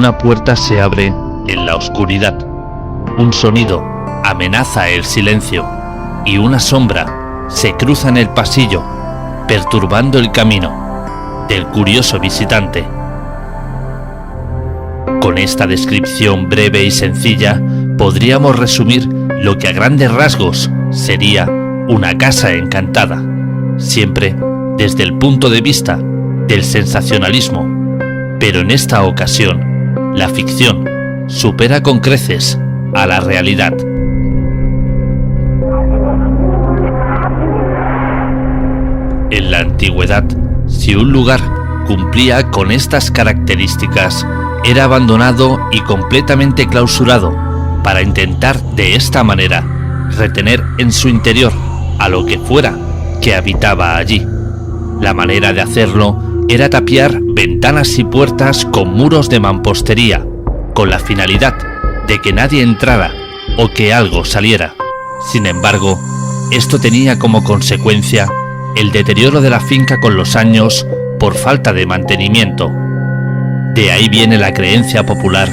una puerta se abre en la oscuridad. Un sonido amenaza el silencio y una sombra se cruza en el pasillo, perturbando el camino del curioso visitante. Con esta descripción breve y sencilla podríamos resumir lo que a grandes rasgos sería una casa encantada, siempre desde el punto de vista del sensacionalismo, pero en esta ocasión la ficción supera con creces a la realidad. En la antigüedad, si un lugar cumplía con estas características, era abandonado y completamente clausurado para intentar de esta manera retener en su interior a lo que fuera que habitaba allí. La manera de hacerlo era tapiar ventanas y puertas con muros de mampostería, con la finalidad de que nadie entrara o que algo saliera. Sin embargo, esto tenía como consecuencia el deterioro de la finca con los años por falta de mantenimiento. De ahí viene la creencia popular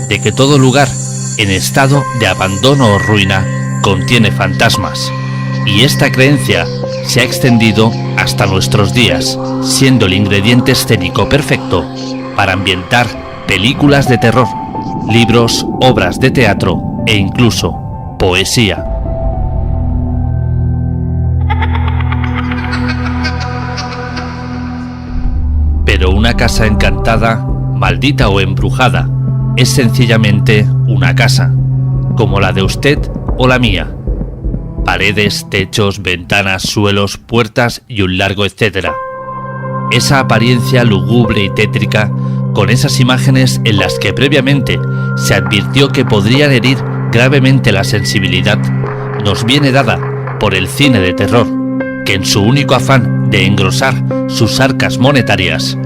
de que todo lugar en estado de abandono o ruina contiene fantasmas, y esta creencia se ha extendido hasta nuestros días, siendo el ingrediente escénico perfecto para ambientar películas de terror, libros, obras de teatro e incluso poesía. Pero una casa encantada, maldita o embrujada, es sencillamente una casa, como la de usted o la mía. Paredes, techos, ventanas, suelos, puertas y un largo etcétera. Esa apariencia lúgubre y tétrica, con esas imágenes en las que previamente se advirtió que podrían herir gravemente la sensibilidad, nos viene dada por el cine de terror, que en su único afán de engrosar sus arcas monetarias,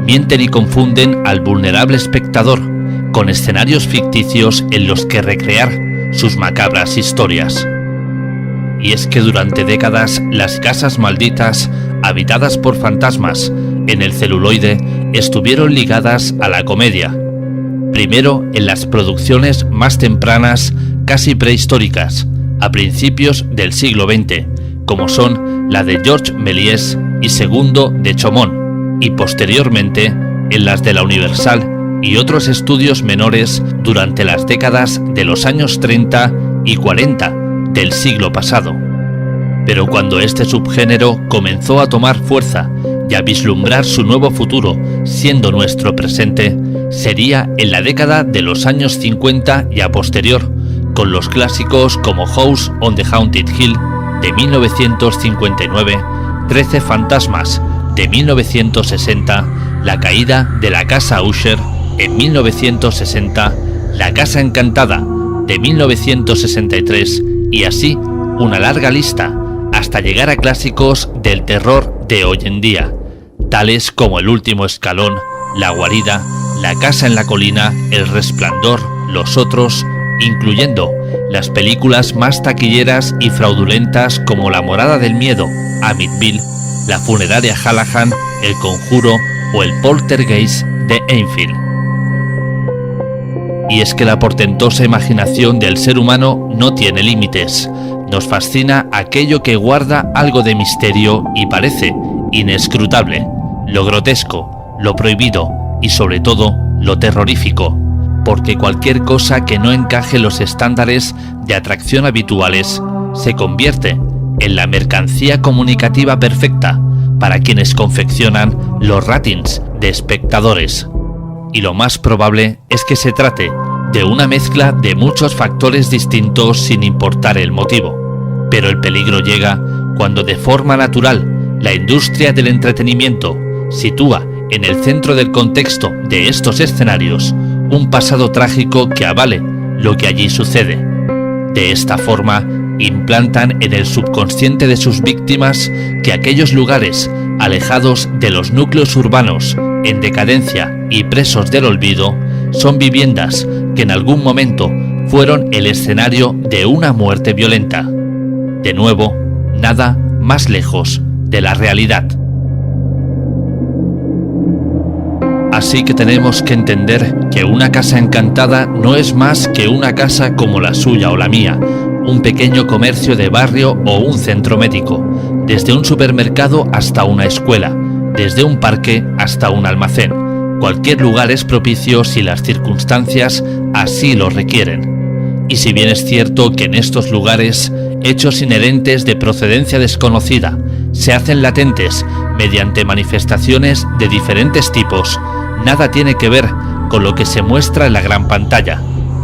mienten y confunden al vulnerable espectador con escenarios ficticios en los que recrear sus macabras historias. Y es que durante décadas las casas malditas, habitadas por fantasmas en el celuloide, estuvieron ligadas a la comedia. Primero en las producciones más tempranas, casi prehistóricas, a principios del siglo XX, como son la de Georges Méliès y segundo de Chaumont, y posteriormente en las de la Universal y otros estudios menores durante las décadas de los años 30 y 40 del siglo pasado. Pero cuando este subgénero comenzó a tomar fuerza y a vislumbrar su nuevo futuro, siendo nuestro presente, sería en la década de los años 50 y a posterior, con los clásicos como House on the Haunted Hill de 1959, 13 fantasmas de 1960, La caída de la casa Usher en 1960, La casa encantada de 1963 y así una larga lista hasta llegar a clásicos del terror de hoy en día, tales como El último escalón, La guarida, La casa en la colina, El resplandor, Los otros, incluyendo las películas más taquilleras y fraudulentas como La morada del miedo, Amityville, La funeraria Hallahan, El conjuro o El poltergeist de Enfield. Y es que la portentosa imaginación del ser humano no tiene límites. Nos fascina aquello que guarda algo de misterio y parece inescrutable, lo grotesco, lo prohibido y sobre todo lo terrorífico, porque cualquier cosa que no encaje los estándares de atracción habituales se convierte en la mercancía comunicativa perfecta para quienes confeccionan los ratings de espectadores. Y lo más probable es que se trate de una mezcla de muchos factores distintos sin importar el motivo. Pero el peligro llega cuando de forma natural la industria del entretenimiento sitúa en el centro del contexto de estos escenarios un pasado trágico que avale lo que allí sucede. De esta forma, implantan en el subconsciente de sus víctimas que aquellos lugares alejados de los núcleos urbanos, en decadencia y presos del olvido, son viviendas que en algún momento fueron el escenario de una muerte violenta. De nuevo, nada más lejos de la realidad. Así que tenemos que entender que una casa encantada no es más que una casa como la suya o la mía, un pequeño comercio de barrio o un centro médico, desde un supermercado hasta una escuela, desde un parque hasta un almacén. Cualquier lugar es propicio si las circunstancias así lo requieren. Y si bien es cierto que en estos lugares, hechos inherentes de procedencia desconocida se hacen latentes mediante manifestaciones de diferentes tipos, nada tiene que ver con lo que se muestra en la gran pantalla.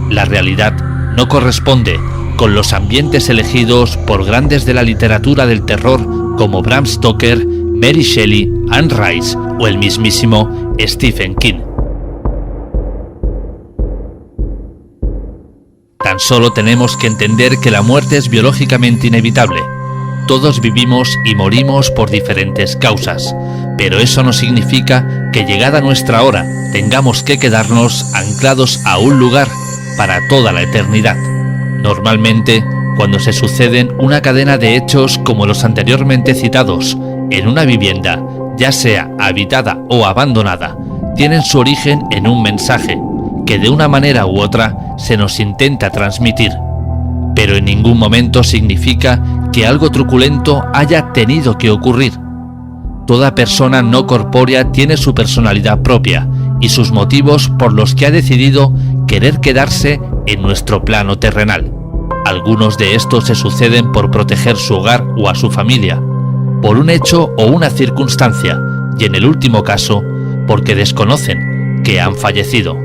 La realidad no corresponde con los ambientes elegidos por grandes de la literatura del terror como Bram Stoker, Mary Shelley, Anne Rice o el mismísimo Stephen King. Tan solo tenemos que entender que la muerte es biológicamente inevitable. Todos vivimos y morimos por diferentes causas, pero eso no significa que llegada nuestra hora tengamos que quedarnos anclados a un lugar para toda la eternidad. Normalmente, cuando se suceden una cadena de hechos como los anteriormente citados en una vivienda, ya sea habitada o abandonada, tienen su origen en un mensaje que de una manera u otra se nos intenta transmitir, pero en ningún momento significa que algo truculento haya tenido que ocurrir. Toda persona no corpórea tiene su personalidad propia y sus motivos por los que ha decidido querer quedarse en nuestro plano terrenal. Algunos de estos se suceden por proteger su hogar o a su familia, por un hecho o una circunstancia, y en el último caso, porque desconocen que han fallecido.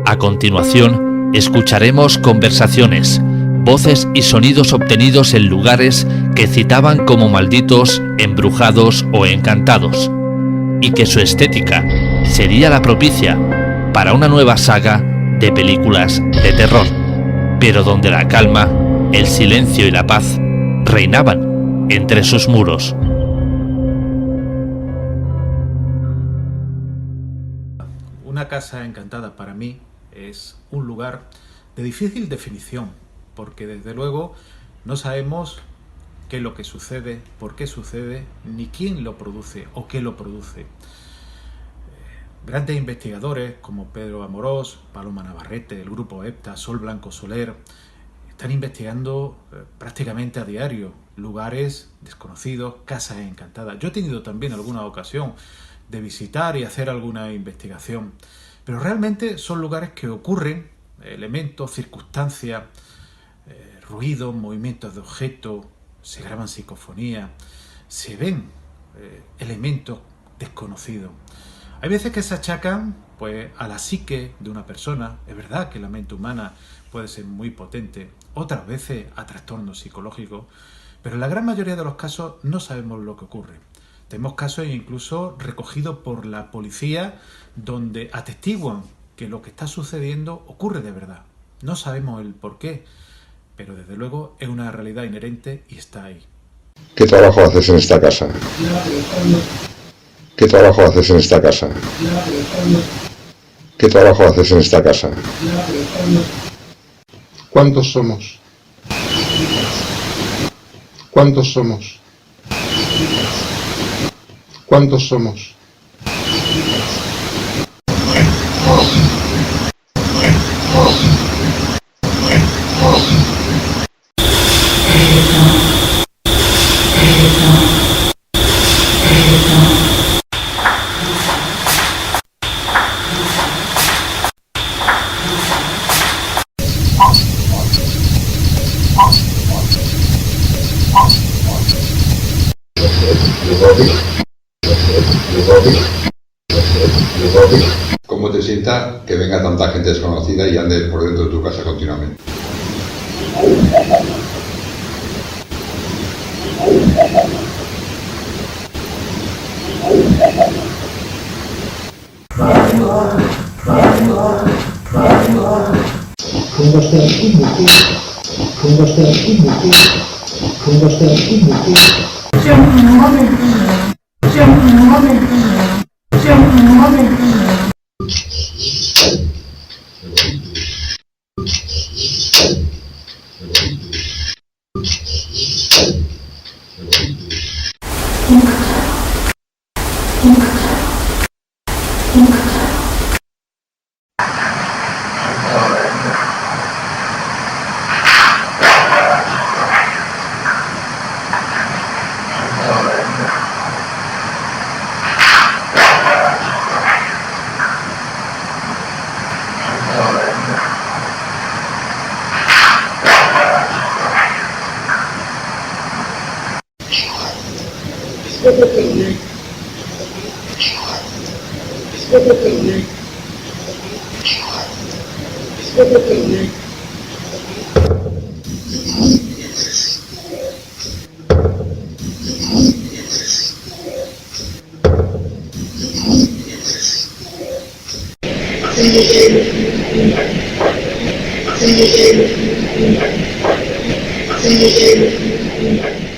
A continuación, escucharemos conversaciones, voces y sonidos obtenidos en lugares que citaban como malditos, embrujados o encantados, y que su estética sería la propicia para una nueva saga de películas de terror, pero donde la calma, el silencio y la paz reinaban entre sus muros. Una casa encantada para mí es un lugar de difícil definición, porque desde luego no sabemos qué es lo que sucede, por qué sucede, ni quién lo produce o qué lo produce. Grandes investigadores como Pedro Amorós, Paloma Navarrete, el grupo EPTA, Sol Blanco Soler, están investigando prácticamente a diario lugares desconocidos, casas encantadas. Yo he tenido también alguna ocasión de visitar y hacer alguna investigación, pero realmente son lugares que ocurren elementos, circunstancias, ruidos, movimientos de objetos, se graban psicofonías, se ven elementos desconocidos. Hay veces que se achacan pues, a la psique de una persona. Es verdad que la mente humana puede ser muy potente, otras veces a trastornos psicológicos, pero en la gran mayoría de los casos no sabemos lo que ocurre. Tenemos casos incluso recogidos por la policía donde atestiguan que lo que está sucediendo ocurre de verdad. No sabemos el por qué, pero desde luego es una realidad inherente y está ahí. ¿Qué trabajo haces en esta casa? ¿Qué trabajo haces en esta casa? ¿Qué trabajo haces en esta casa? ¿Cuántos somos? ¿Cuántos somos? ¿Cuántos somos? ¿Cómo te sienta que venga tanta gente desconocida y ande por dentro de tu casa continuamente? Thank you.